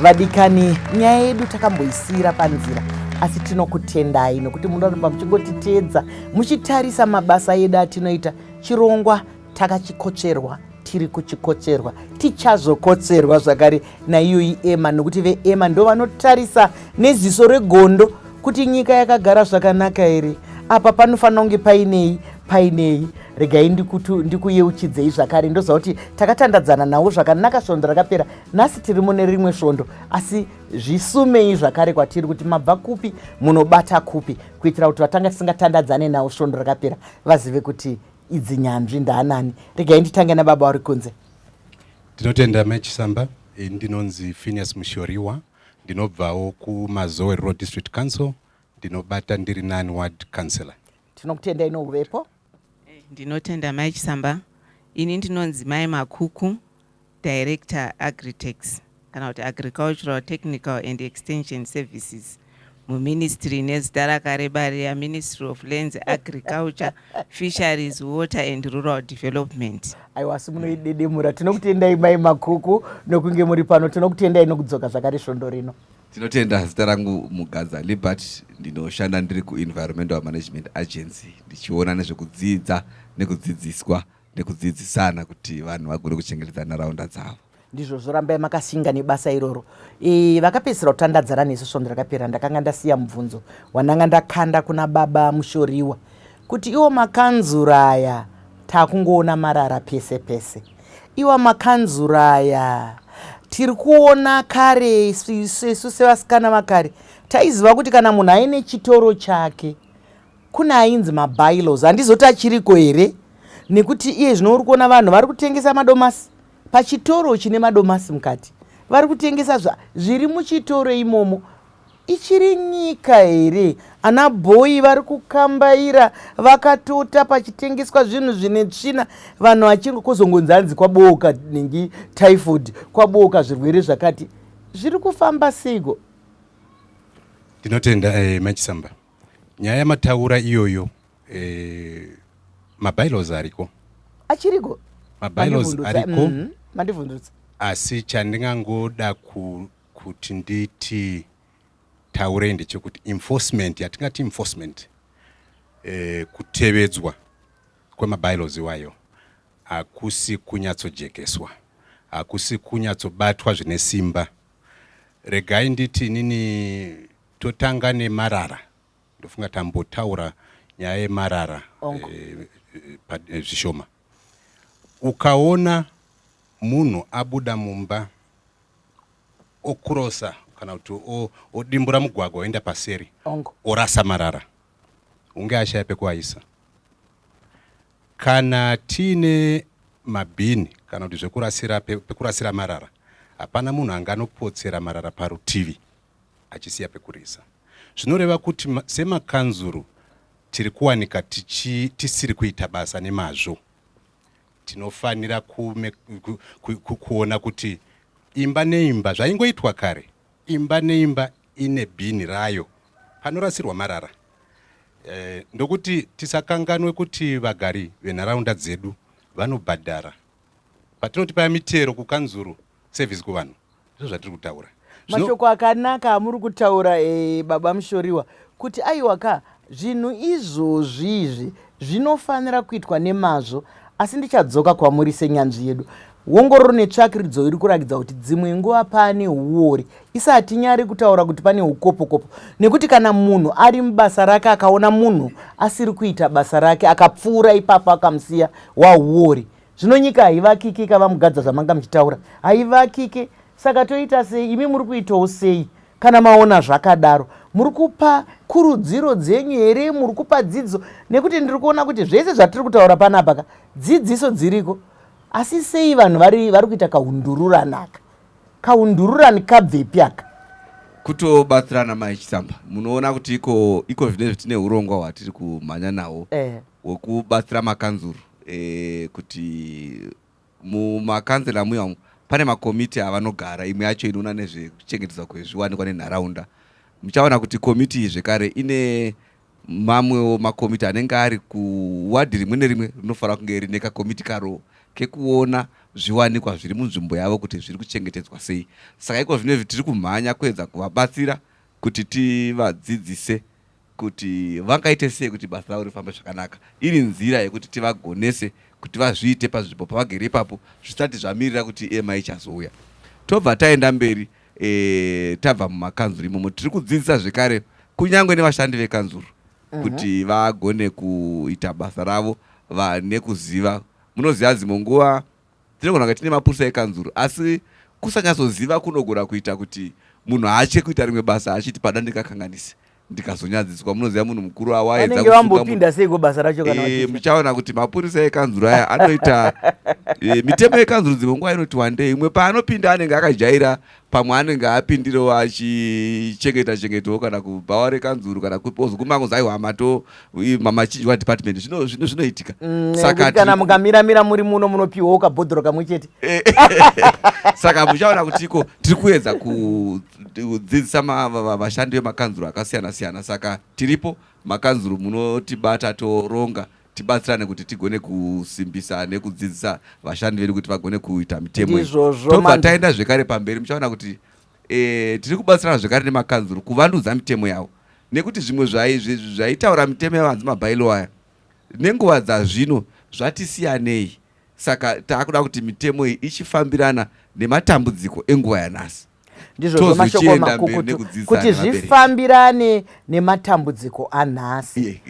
Vadikani, nyaya yedu takamboisira panzira, asi tinokutendai nokuti munoramba muchingotiteedza muchitarisa mabasa edu atinoita. Chirongwa takachikocherwa, tiri kuchikocherwa, tichazokotserwa zvakare naiyoyi Ema, nokuti veEma ndo vanotarisa neziso regondo kuti nyika yakagara zvakanaka here, apa panofanira kunge painei. Regai ndikuyeuchidzei zvakare, ndoziva kuti takatandadzana nawo zvakanaka svondo rakapera. Nhasi tiri mune rimwe svondo, asi zvisumei zvakare kwatiri kuti mabva kupi, munobata kupi, kuitira kuti vatanga tisingatandadzane nawo svondo rakapera vazive kuti idzi nyanzvi ndaanani. Regai nditange nababa vari kunze. Tinotenda Machisamba. Ndinonzi Phineas Mushoriwa, ndinobvawo kuMazowe Rural District Council, ndinobata ndiri nani ward councillor. Tinokutenda inouvepo. Ndinotenda Machisamba. Ini ndinonzi Mai Makuku, Director Agritex, kana kuti Agricultural Technical and Extension Services, muministry nezita rakareba reya Ministry of Lands, Agriculture, Fisheries, Water and Rural Development. Aiwa, simunoidedemura. Tinokutendai Mai Makuku nokunge muri pano. Tinokutendai nokudzoka zvakare svondo rino. Tinotenda. Zita rangu Mugadza Libert, ndinoshanda ndiri kuEnvironmental Management Agency, ndichiona nezvekudzidza nekudzidziswa nekudzidzisana kuti vanhu vagone kuchengetedza nharaunda dzavo. Ndizvo zvorambai makasinga nebasa iroro. Vakapedzisira kutandadzana nesu svondo rakapera, ndakanga ndasiya mubvunzo wananga ndakanda kuna baba Mushoriwa kuti iwo makanzura aya takungoona marara pese pese. Iwa makanzura aya tiri kuona kare, sesu sevasikana vakare taiziva kuti kana munhu aine chitoro chake kuna ainzi mabylaws. Handizoti achiriko here, nekuti iye zvino uri kuona vanhu vari kutengesa madomasi pachitoro chine madomasi mukati, vari kutengesa zviri muchitoro imomo. Ichiri nyika here? Ana bhoyi vari kukambaira vakatota pachitengeswa zvinhu zvine tsvina, vanhu vachiri kuzongonzi hanzi kwabooka ningi typhoid, kwabooka zvirwere zvakati. Zviri kufamba seiko? Tinotenda Machisamba. Nyaya mataura iyoyo, mabylaws ariko. Achiriko? Mabylaws ariko. Mandivhunzutsa. Asi chandingangoda kuti nditi taure ndechekuti enforcement, yatingati enforcement, kutevedzwa kwemabylaws iwayo hakusi kunyatsojekeswa, hakusi kunyatsobatwa zvine simba. Regai nditi nini totanga nemarara. Ndofunga tambotaura nyaya yemarara zvishoma. Ukaona munhu abuda mumba okurosa kana kuti odimbura mugwagwa oenda paseri orasa marara, unge ashaya pekuaisa. Kana tiine mabhini kana kuti pekurasira marara, hapana munhu anganopotsera marara parutivi achisiya pekurisa. Zvinoreva kuti semakanzuru tiri kuwanika tisiri kuita basa nemazvo. Tinofanira kuona kuti imba neimba zvaingoitwa kare, imba neimba ine bhini rayo panorasirwa marara. Ndokuti tisakanganwe kuti vagari venharaunda dzedu vanobhadhara patinoti paya mitero kukanzuru service kuvanhu. Ndizvo zvatiri kutaura. Mashoko akanaka amuri kutaura baba Mushoriwa, kuti aiwaka zvinhu izvozvi zvinofanira kuitwa nemazvo. Asi ndichadzoka kwamuri senyanzvi yedu. Ongororo netsvakiridzo iri kurakidza kuti dzimwe nguva pane uori isati nyari kutaura kuti pane ukopo-kopo. Nekuti kana munhu ari mubasa rake akaona munhu asiri kuita basa rake akapfuura ipapo akamusiya wauori, zvino nyika haivakike. Kavamugadza zvamanga muchitaura haivakike. Saka toita sei? Imi muri kuitawo sei kana maona zvakadaro? Muri kupa kurudziro dzenyu here? Muri kupa dzidzo? Nekuti ndiri kuona kuti zvese zvatiri kutaura panapa dzidziso dziriko, asi sei vanhu vari kuita kahundururanaka? Kahundururani kabvepi aka? Kutobatsirana Machisamba. Munoona kuti iko zvinezvi tine urongwa hwatiri kumhanya nawo hwekubatsira makanzuru, kuti mumakanzela muya pane makomiti avanogara. Imwe yacho inoona nezvekuchengetedzwa kwezviwanikwa nenharaunda. Muchaona kuti komiti zvekare ine mamwewo makomiti anenge ari kuwadhi rimwe nerimwe rinofanira kunge rine kakomiti karo kekuona zviwanikwa zviri munzvimbo yavo kuti zviri kuchengetedzwa sei. Saka iko zvinezvi tiri kumhanya kuedza kuvabatsira kuti tivadzidzise kuti vangaite sei kuti basa ravo rifambe zvakanaka, iri nzira yekuti tivagonese kuti vazviite pazvipo pavagere ipapo zvisati zvamirira kuti EMA ichazouya. Tobva taenda mberi tabva mumakanzuru imomo tiri kudzidzisa zvekare kunyange nevashandi vekanzuru kuti vagone kuita basa ravo nekuziva. Munoziva dzimwe nguva tinogona kuti tine mapurisa ekanzuru asi kusanyatsoziva kunogona kuita kuti munhu aache kuita rimwe basa achiti pada ndikakanganise ndikazonyadziswa. Munoziva munhu mukuru awaedza wambopinda seiko basa racho kana muchaona kuti mapurisa ekanzuru aya anoita mitemo yekanzuru dzimwe nguva inoti wandei imwe paanopinda anenge akajaira, pamwe anenge apindirawo achichengetawo kana kubhawa rekanzuru kana kupozokumangozi aiwa mato mamachinjwa department zvinoitika. Saka kana mukamiramira muri muno munopiwa ukabhodhoro kamwe chete. Saka muchaona kuti iko tiri kuedza kudzidzisa vashandi vemakanzuru akasiyana siyana. Saka tiripo makanzuru munotibata toronga tibatsirane kuti tigone kusimbisa nekudzidzisa vashandi vedu kuti vagone kuita mitemo. Tobva taenda zvekare pamberi muchaona kuti tiri kubatsirana zvekare nemakanzuru kuvandudza mitemo yavo, nekuti zvimwe zvaitaura mitemo yavo hanzi mabailo aya nenguva dzazvino zvatisiyanei. Saka takuda kuti mitemo iyi ichifambirana nematambudziko enguva yanhasi. Ndizvo mashoko makukutu kuti zvifambirane nematambudziko anhasi.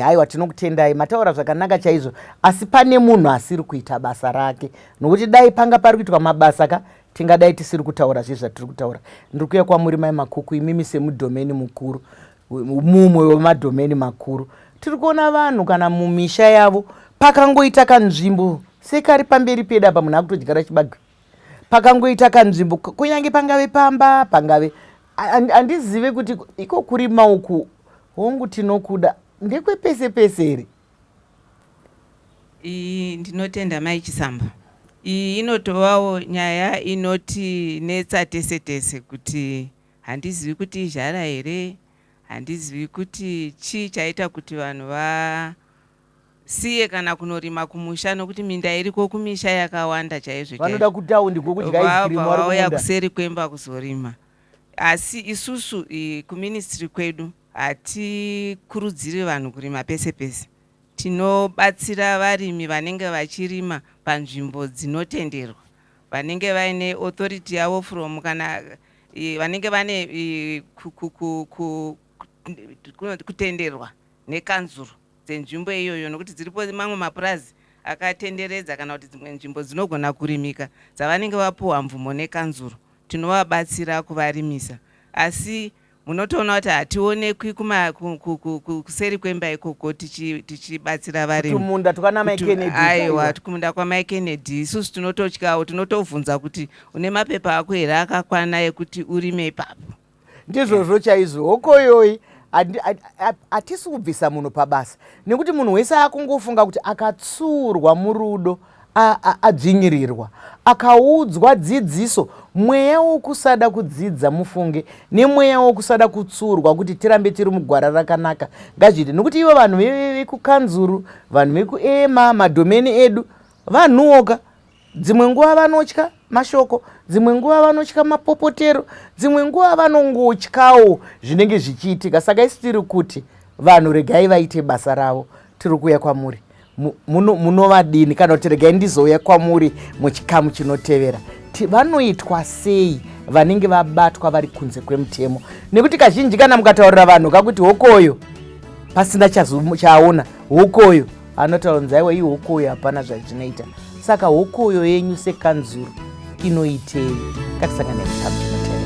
Haiwa tinokutendai, mataura zvakanaka chaizvo, asi pane munhu asiri kuita basa rake, nokuti dai panga pari kuitwa mabasa tingadai tisiri kutaura zvezvatiri kutaura. Ndiri kuuya kwamuri mai Makuku, imimi semudhomeni mukuru, mumwe wemadhomeni makuru. Tiri kuona vanhu kana mumisha yavo pakangoita kanzvimbo sekari pamberi pedu apa munhu akutodyara chibagwe, pakangoita kanzvimbo kunyange pangave pamba pangave handizive kuti iko kurima uku hongu tinokuda ndekwepese pese here. Ndinotenda mai Chisamba. Iyi inotovawo nyaya inoti netsa tese tese kuti handizivi kuti izhara here, handizivi kuti chii chaita kuti vanhu vasiye kana kunorima kumusha, nokuti minda iriko kumisha yakawanda chaizvo. Vanoda kutaundi kwokudya ice cream vauya kuseri kwemba kuzorima. Asi isusu kuministry kwedu hatikurudziri vanhu kurima pese pese. Tinobatsira varimi vanenge vachirima panzvimbo dzinotenderwa, vanenge vaine authority yavo from kana vanenge vane kutenderwa nekanzuru dzenzvimbo iyoyo, nokuti dziripo mamwe mapurazi akatenderedza kana kuti dzimwe nzvimbo dzinogona kurimika dzavanenge vapuwa mvumo nekanzuru. Tinovabatsira kuvarimisa, asi munotoona kuti hationekwi kuseri kwemba ikoko tichibatsira varimi. Kumunda tukana Mai Kennedy. Aiwa, kumunda kwa Mai Kennedy isusu tinototyawo, tinotovhunza kuti une mapepa ako here akakwana ekuti urime ipapo. Ndizvozvo chaizvo. Hokoyoyi hatisi kubvisa munhu pabasa, nekuti munhu wese akungofunga kuti akatsurwa murudo adzvinyirirwa, akaudzwa dzidziso, mweya wokusada kudzidza mufunge nemweya wokusada kutsurwa kuti tirambe tiri mugwara rakanaka ngazviite. Nokuti ivo vanhu vekukanzuru, vanhu vekuEMA, madhomeni edu vanhuoka. Dzimwe nguva vanotya mashoko, dzimwe nguva vanotya mapopotero, dzimwe nguva vanongotyawo zvinenge zvichiitika. Saka isi tiri kuti vanhu regai vaite basa ravo. Tiri kuuya kwamuri munovadini kana kuti regai ndizouya kwamuri muchikamu chinotevera. Vanoitwa sei vanenge vabatwa vari kunze kwemutemo? Nekuti kazhinji kana mukataurira vanhu kakuti hokoyo pasina chaona, hokoyo anotaura nzaiwa iyi hokoyo hapana zvazvinoita. Saka hokoyo yenyu sekanzuru inoitei? Ngatisangane muchikamu chinotevera.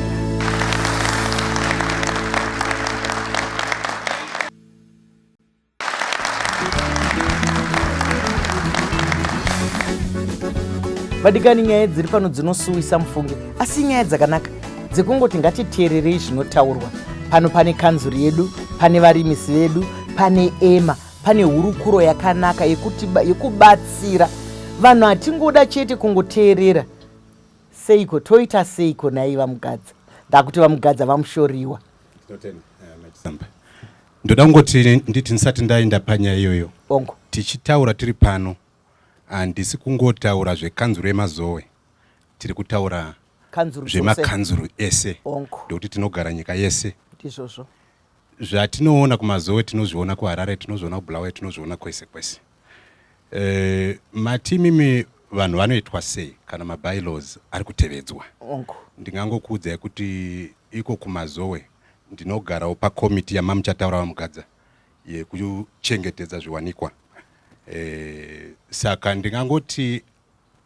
Vadikani, nyaya dziri pano dzinosuwisa mufunge, asi nyaya dzakanaka dzekungoti ngatiteererei zvinotaurwa. Pano pane kanzuru yedu, pane varimisi vedu, pane EMA, pane hurukuro yakanaka yekubatsira vanhu. Hatingoda chete kungoteerera. Seiko toita seiko nai vamugadza? Ndakuti vamugadza vamushoriwa. Ndoda kungoti nditi ndisati ndaenda panyaya iyoyo, bongo tichitaura tiri pano handisi kungotaura zvekanzuro yemazowe, tiri kutaura zvemakanzuro ese, ndokuti tinogara nyika yese. Ndizvozvo zvatinoona kumazowe tinozviona kuHarare, tinozviona kuBulawayo, tinozviona kwese kwese. Matimimi vanhu vanoitwa sei kana mabylaws ari kutevedzwa? Ndingangokuudzai kuti iko kumazowe ndinogarawo pakomiti yamamuchataura vamugadza yekuchengetedza zviwanikwa. Saka ndingangoti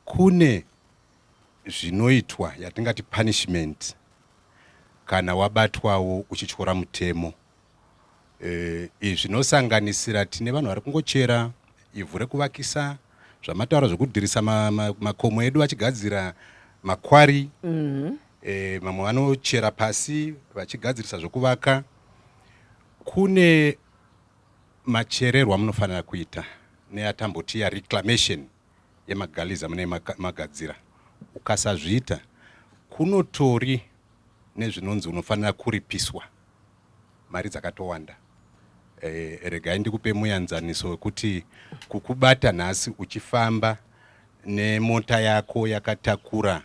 kune zvinoitwa yatingati punishment kana wabatwawo uchityora mutemo. Izvi zvinosanganisira tine vanhu vari kungochera ivhu rekuvakisa, zvamataura zvokudhirisa makomo edu vachigadzira makwari, mamwe vanochera pasi vachigadzirisa zvokuvaka. Kune machererwo amunofanira kuita neatamboti reclamation yemagaliza mune magadzira. Ukasazviita kunotori nezvinonzi unofanira kuripiswa mari dzakatowanda. Regai ndikupe muyanzaniso wekuti kukubata nhasi uchifamba nemota yako yakatakura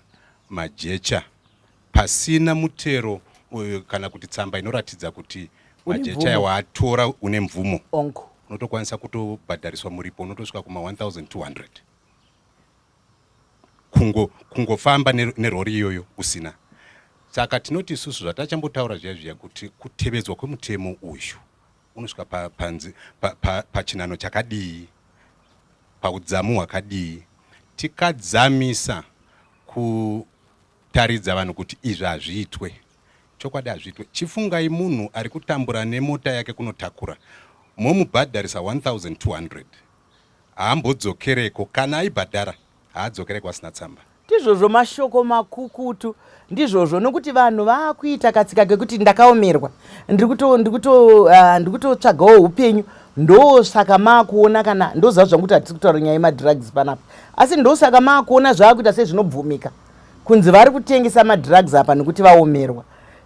majecha pasina mutero kana kuti tsamba inoratidza kuti majecha yawatora une mvumo, unotokwanisa kutobhadhariswa muripo unotosvika kuma 1200 kungofamba nerori iyoyo usina. Saka tinoti isusu zvatachambotaura zviya kuti kutevedzwa kwemutemo uyu unosvika pachinano chakadii, paudzamu hwakadii. Tikadzamisa kutaridza vanhu kuti izvi hazviitwe, chokwadi hazviitwe. Chifungai munhu ari kutambura nemota yake kunotakura, momubhadharisa 1200, haambodzokereko. Kana aibhadhara haadzokereko asina tsamba. Ndizvozvo mashoko makukutu, ndizvozvo nokuti vanhu vakuita katsika kekuti ndakaomerwa, ndikutotsvagawo upenyu, ndosaka makuona kana ndoziva zvangu kuti hatisi kutaura nyaya yemadrugs panapa, asi ndosaka makuona zvaakuita sezvinobvumika kunzi vari kutengesa madrugs apa nekuti vaomerwa.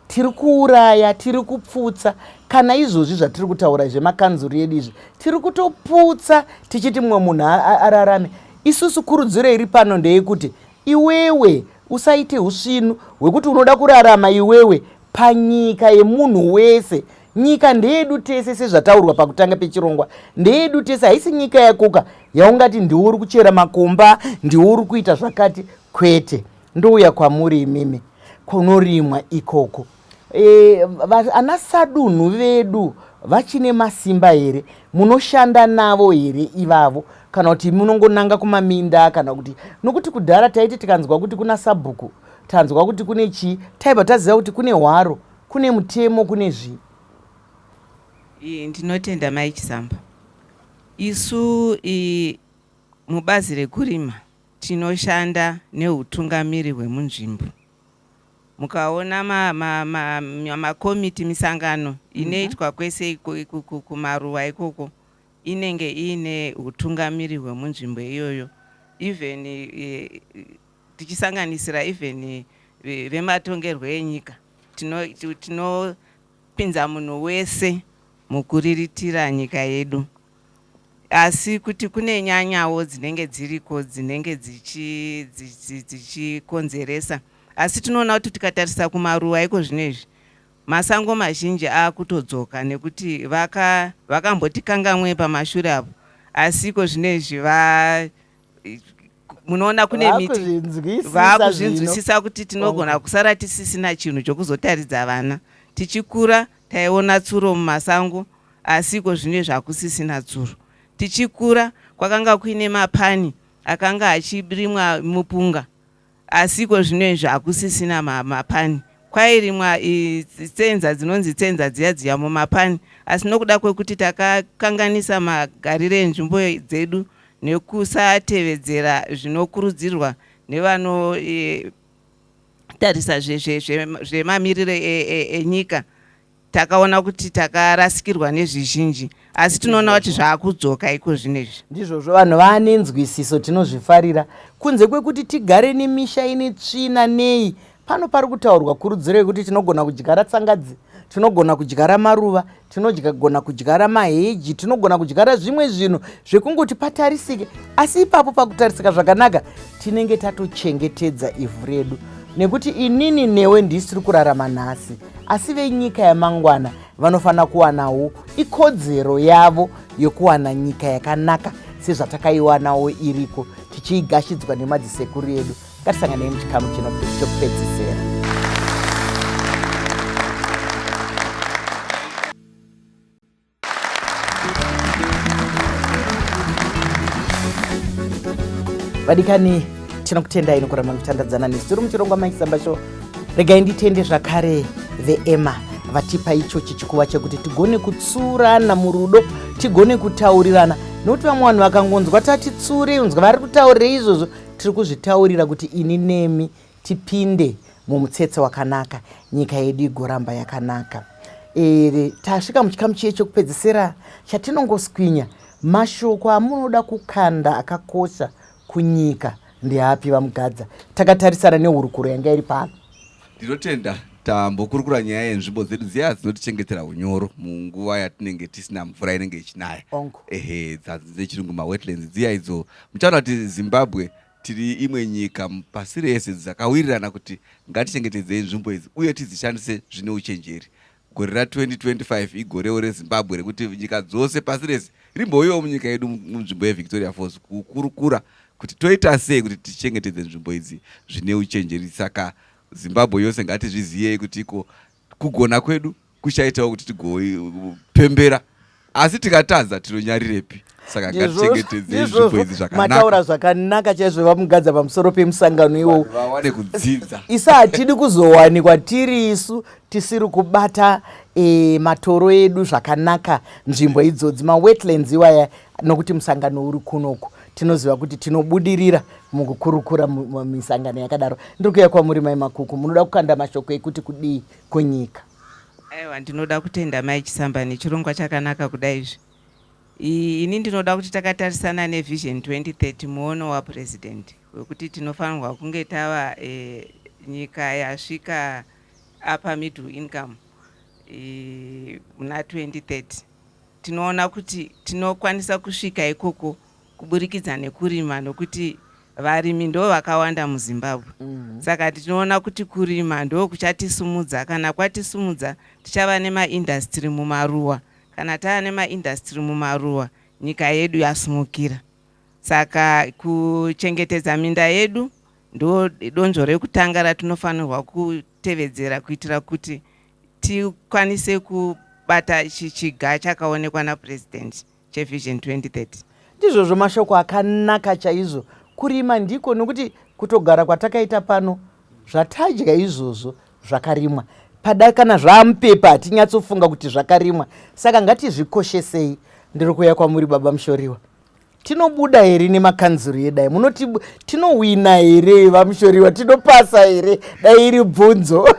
Tiri kuuraya, tiri kuputsa. Kana izvozvi zvatiri kutaura zvemakanzuro edu izvi tiri kutoputsa tichiti mumwe munhu ararame. Isusu kurudziro iri pano ndeyekuti iwewe usaite usvinu hwekuti unoda kurarama iwewe panyika yemunhu wese. Nyika ndeyedu tese sezvataurwa pakutanga pechirongwa, ndeyedu tese, haisi nyika yakoka yaungati ndiuri kuchera makomba, ndiuri kuita zvakati. Kwete, ndouya kwamuri imimi kunorimwa ikoko. Ana sadunhu vedu vachine masimba here? Munoshanda navo here ivavo? Kana kuti munongonanga kumaminda? Kana kuti nokuti kudhara taiti tikanzwa kuti kuna sabhuku, tanzwa kuti kune chii, taibva taziva kuti kune hwaro, kune mutemo, kune zvii. Ndinotenda Mai Chisamba. Isu mubazi rekurima tinoshanda neutungamiri hwemunzvimbo. Mukaona makomiti misangano inoitwa kwese kumaruwa ikoko inenge ine utungamiri hwemunzvimbo iyoyo. Even tichisanganisira even vematongerwo enyika tinopinza munhu wese mukuriritira nyika yedu. Asi kuti kune nyanyawo dzinenge dziriko dzinenge dzichikonzeresa. Asi tinoona kuti tikatarisa kumaruwa iko zvinezvi masango mazhinji akutodzoka nekuti vakambotikangamwe pamashure apo. Asi iko zvinezvi munoona kune miti vakuzvinzwisisa kuti tinogona kusara tisisina chinhu chokuzotaridza vana. Tichikura taiona tsuro mumasango, asi iko zvinezvi hakusisina tsuro. Tichikura kwakanga kuine mapani akanga achirimwa mupunga, asi iko zvinezvi hakusisina mapani. Kwairimwa tsenza dzinonzi tsenza dziya mumapani, asi nokuda kwekuti takakanganisa magariro enzvimbo dzedu nekusatevedzera zvinokurudzirwa nevanotarisa zvemamiriro enyika, takaona kuti takarasikirwa nezvizhinji. Asi tinoona kuti zvakudzoka iko zvinezvi. Ndizvozvo vanhu vane nzwisiso tinozvifarira. Kunze kwekuti tigare nemisha ine tsvina nei, pano pari kutaurwa kurudziro yekuti tinogona kudyara tsangadzi tinogona kudyara maruva, tinogona kudyara maheji, tinogona kudyara zvimwe zvinhu zvekungoti patarisike, asi ipapo pakutarisika zvakanaka tinenge tatochengetedza ivhu redu, nekuti inini newe ndisiri kurarama nhasi, asi venyika yamangwana vanofanira kuwanawo ikodzero yavo yokuwana nyika yakanaka sezvatakaiwanawo iriko, tichiigashidzwa nemadzisekuru edu. Ngatisanganei muchikamu chokupedzisira. Vadikani, tinokutendai nokuramba muchitandadzana nesu tiri muchirongwa maisamba show. Regai nditende zvakare veEMA vatipa ichochi chikuva chekuti tigone kutsurana murudo, tigone kutaurirana, nokuti vamwe vanhu vakangonzwa tatitsure, unzwa vari kutaurira izvozvo, tiri kuzvitaurira kuti ini nemi tipinde mumutsetse wakanaka, nyika yedu igoramba yakanaka. Tasvika muchikamu chiye chokupedzisira chatinongoswinya mashoko amunoda kukanda akakosha kunyika ndeapi vamugadza. Takatarisana nehurukuro yanga iri pano. Ndinotenda tambokurukura nyaya yenzvimbo dzedu dziya dzinotichengetera unyoro munguva yatinenge tisina mvura inenge ichinaya. Dzechirungu mawetlands dziya idzo. Muchaona kuti Zimbabwe tiri imwe nyika pasi rese dzakawirirana kuti ngatichengetedzei nzvimbo idzi uye tidzishandise zvine uchenjeri. Gore ra2025 igorewo reZimbabwe rekuti nyika dzose pasi rese rimboiwo munyika yedu munzvimbo yeVictoria Falls kukurukura kuti toita sei kuti tichengetedze nzvimbo idzi zvine uchenjeri. Saka Zimbabwe yose ngatizviziyei kuti iko kugona kwedu kuchaitawo kuti tigopembera, asi tikatadza tinonyarirepi. Saka ngatichengetedze nzvimbo idzi zvakanaka. Mataura zvakanaka chaizvo vamugadza pamusoro pemusangano iwowo. Vawane kudzidza. Isa hatidi kuzowanikwa tiri isu tisiri kubata matoro edu zvakanaka nzvimbo idzodzi mawetlands iwaya, nokuti musangano uri kunoku tinoziva kuti tinobudirira mukukurukura misangano yakadaro. Ndiri kuuya kwamuri Mai Makuku, munoda kukanda mashoko ekuti kudii kwenyika? Aiwa, ndinoda kutenda Mai Chisamba nechirongwa chakanaka kudaizvi. Ini ndinoda kuti takatarisana nevision 2030 muono wapresident wekuti tinofanirwa kunge tava nyika yasvika upper middle income muna 2030. Tinoona kuti tinokwanisa kusvika ikoko kuburikidza nekurima, nokuti varimi ndo vakawanda muZimbabwe. Saka tinoona kuti kurima ndo kuchatisumudza. Kana kwatisumudza tichava nemaindastry mumaruwa. Kana tava nemaindastry mumaruwa, nyika yedu yasimukira. Saka kuchengetedza minda yedu ndo donzvo rekutanga ratinofanirwa kutevedzera kuitira kuti tikwanise kubata chichiga chakaonekwa napresident chevision 2030. Ndizvozvo mashoko akanaka chaizvo. Kurima ndiko, nokuti kutogara kwatakaita pano zvatadya izvozvo zvakarimwa. Pada kana zvamupepa hatinyatsofunga kuti zvakarimwa. Saka ngatizvikoshesei. Ndiri kuuya kwamuri Baba Mushoriwa. Tinobuda here nemakanzuru edai? Munoti tinowina here vamushoriwa? Tinopasa here? Dai iri bvunzo.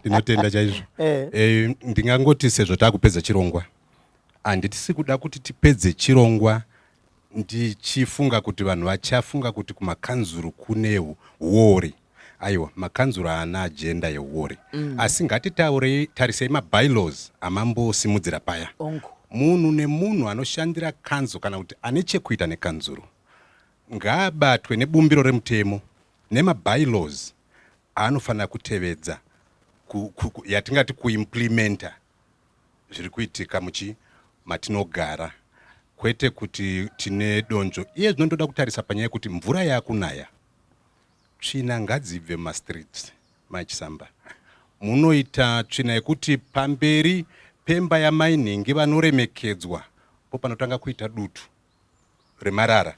Ndinotenda chaizvo. Ndingangoti sezvo takupedza chirongwa, handitisi kuda kuti tipedze chirongwa ndichifunga kuti vanhu vachafunga kuti kumakanzuru kune huori. Aiwa, makanzuru haana agenda yehuori. Asi ngatitarisei mabylaws amambosimudzira paya. Munhu nemunhu anoshandira kanzu kana kuti ane chekuita nekanzuru ngaabatwe nebumbiro remutemo nemabylaws anofanira kutevedza yatingati kuimplementa zviri kuitika matinogara, kwete kuti tine donzvo. Iye zvinondoda kutarisa panyaya yekuti mvura yakunaya, tsvina ngadzibve mumastreets. Mai Chisamba, munoita tsvina yekuti pamberi pemba yamainingi vanoremekedzwa po panotanga kuita dutu remarara.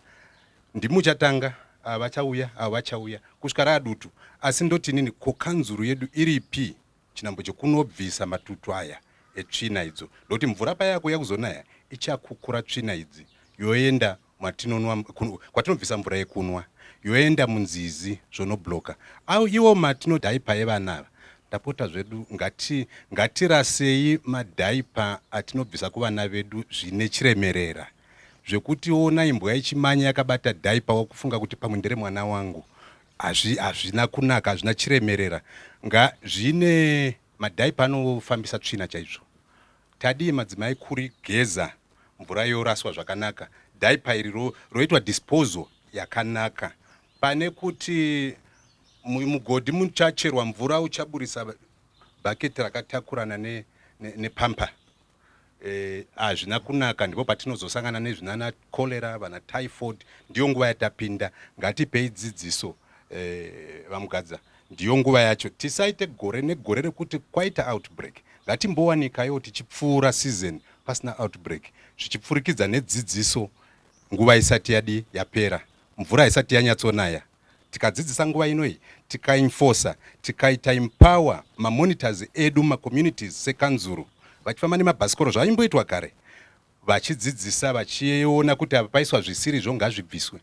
Ndimuchatanga avachauya kusvika radutu. Asi ndoti nini, kokanzuru yedu iripi chinambo chekunobvisa matutu aya etsvina idzo, ndokuti mvura paya kuya kuzonaya ichakukura tsvina idzi yoenda kwatinobvisa mvura yekunwa, yoenda munzizi zvonobloka. Au iwo matinodhaipa evana tapota zvedu ngatirasei madhaipa atinobvisa kuvana vedu zvine chiremerera, zvekuti ona imbwa ichimanya yakabata dhaipa wakufunga kuti pamwe ndere mwana wangu. Hazvina kunaka, hazvina chiremerera. Zvine madhaipa anofambisa tsvina chaizvo. Tadii madzimai kurigeza mvura yoraswa zvakanaka, dhaipa iri roitwa disposal yakanaka, pane kuti mugodhi muchacherwa mvura uchaburisa bhaketi rakatakurana nepampa. Hazvina kunaka, ndipo patinozosangana nezvinana cholera, vana typhoid. Ndiyo nguva yatapinda, ngatipei dzidziso vamugadza. Ndiyo nguva yacho, tisaite gore negore rekuti kwaita outbreak. Ngatimbowanikayo tichipfuura season pasina outbreak, zvichipfurikidza nedzidziso nguva isati yapera, mvura isati yanyatsonaya. Tikadzidzisa nguva inoi, tikaenforce, tikaita empower mamonitors edu macommunities sekanzuru, vachifamba nemabhasikoro zvaimboitwa kare, vachidzidzisa vachiona kuti apa paiswa zvisiri ngazvibviswe,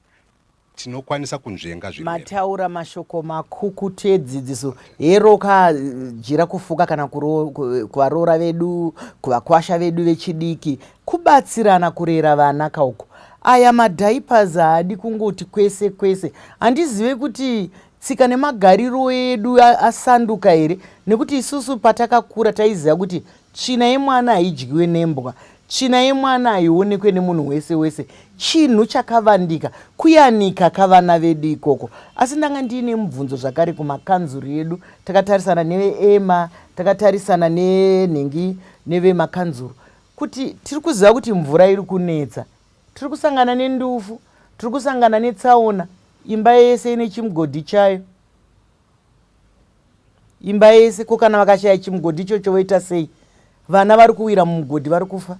tinokwanisa kunzvenga zvirwere. Mataura mashoko makukutu edzidziso, hero kajira kufuka kana kuvaroora vedu, kuvakwasha vedu vechidiki, kubatsirana kurera vana kauko. Aya madhaipers haadi kungoti kwese kwese. Handizive kuti tsika nemagariro edu asanduka here, nekuti isusu patakakura taiziva kuti tsvina yemwana haidyiwe nembwa, tsvina yemwana haionekwe nemunhu wese wese, chinhu chakavandika kuyanika kavana vedu ikoko. Asi ndanga ndiine mubvunzo zvakare kumakanzuru edu, takatarisana neveEMA, takatarisana nenhengi nevemakanzuru, kuti tiri kuziva kuti mvura iri kunetsa, tiri kusangana nendufu, tiri kusangana netsaona, imba yese ine chimugodhi chayo. Imba yese kokana vakashaya chimugodhi ichocho voita sei? Vana vari kuwira mumugodhi vari kufa,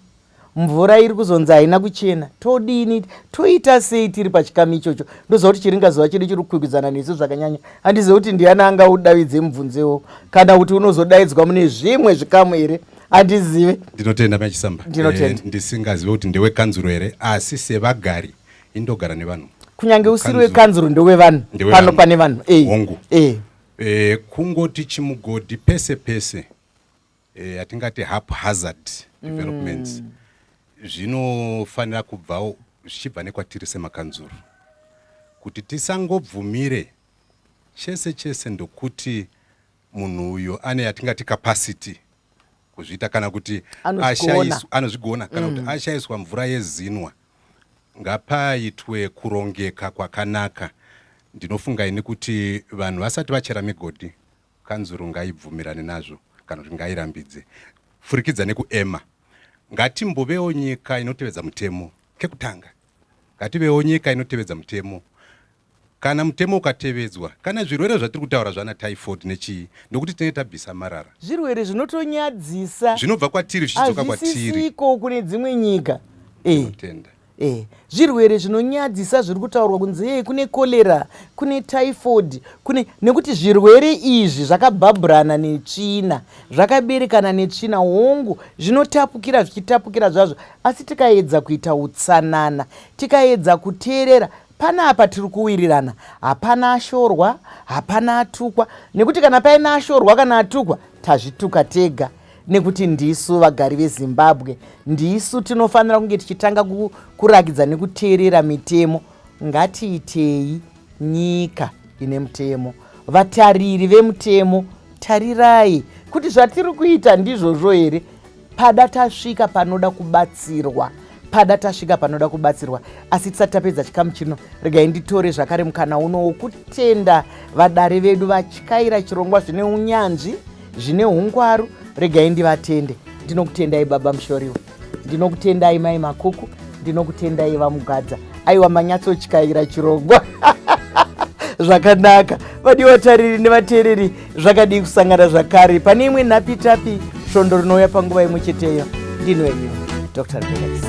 mvura iri kuzonzi haina kuchena. Todini, toita sei tiri pachikamu ichocho? Ndoziva kuti chiringazuva chedu chiri kukwikwidzana nesu zvakanyanya. Handizivi kuti ndiani angaudavidze mubvunzewo, kana kuti unozodaidzwa mune zvimwe zvikamu here, handizive. Ndinotenda Machisamba, ndisingazive kuti ndewekanzuro here, asi sevagari indogara nevanhu. Kunyange usiri wekanzuro ndewevanhu, pano pane vanhu. Hongu. Kungoti chimugodhi pese pese, atingati haphazard developments, zvinofanira kubvawo zvichibva nekwatiri semakanzuru, kuti tisangobvumire chese chese ndokuti munhu uyo ane yatingati capacity kuzviita, kana kuti anozvigona, kana kuti ashayiswa mvura yezinwa. Ngapaitwe kurongeka kwakanaka. Ndinofunga ini kuti vanhu vasati vachera migodhi, kanzuru ngaibvumirane nazvo kana kuti ngairambidze. Furikidza nekuEMA, ngatimbovewo nyika inotevedza mutemo kekutanga. Ngativewo nyika inotevedza mutemo. Kana mutemo ukatevedzwa, kana zvirwere zvatiri kutaura zvana typhoid nechii, ndokuti tinenge tabvisa marara. Zvirwere zvinotonyadzisa, zvinobva kwatiri zvichidzoka kwatiri. Hazvisisiko kune dzimwe nyika. Ndinotenda. Zvirwere zvinonyadzisa zviri kutaurwa kunzi kune cholera, kune typhoid, nekuti zvirwere izvi zvakabhabhurana netsvina, zvakaberekana netsvina. Hongu zvinotapukira zvichitapukira zvazvo, asi tikaedza kuita utsanana, tikaedza kuteerera, panapa tiri kuwirirana, hapana ashorwa, hapana atukwa, nekuti kana paina ashorwa kana atukwa, tazvituka tega. Nekuti ndisu vagari veZimbabwe, ndisu tinofanira kunge tichitanga kurakidza nekuteerera mitemo. Ngatiitei nyika ine mutemo, vatariri vemutemo, tarirai kuti zvatiri kuita ndizvozvo here. Pada tasvika panoda kubatsirwa, asi tisati tapedza chikamu chino, regai nditore zvakare mukana uno wokutenda vadare vedu vatyaira chirongwa zvine unyanzvi, zvine hungwaru. Regai ndivatende. Ndinokutendai baba Mushoriwa, ndinokutendai mai Makuku, ndinokutendai Vamugadza. Aiwa manyatsotyaira chirongwa. Zvakanaka. Vadiwa vatariri nevateereri, zvakadii kusangana zvakare pane imwe nhapitapi svondo rinouya panguva imwe cheteyo. Ndinwenyu Dr. Rebecca.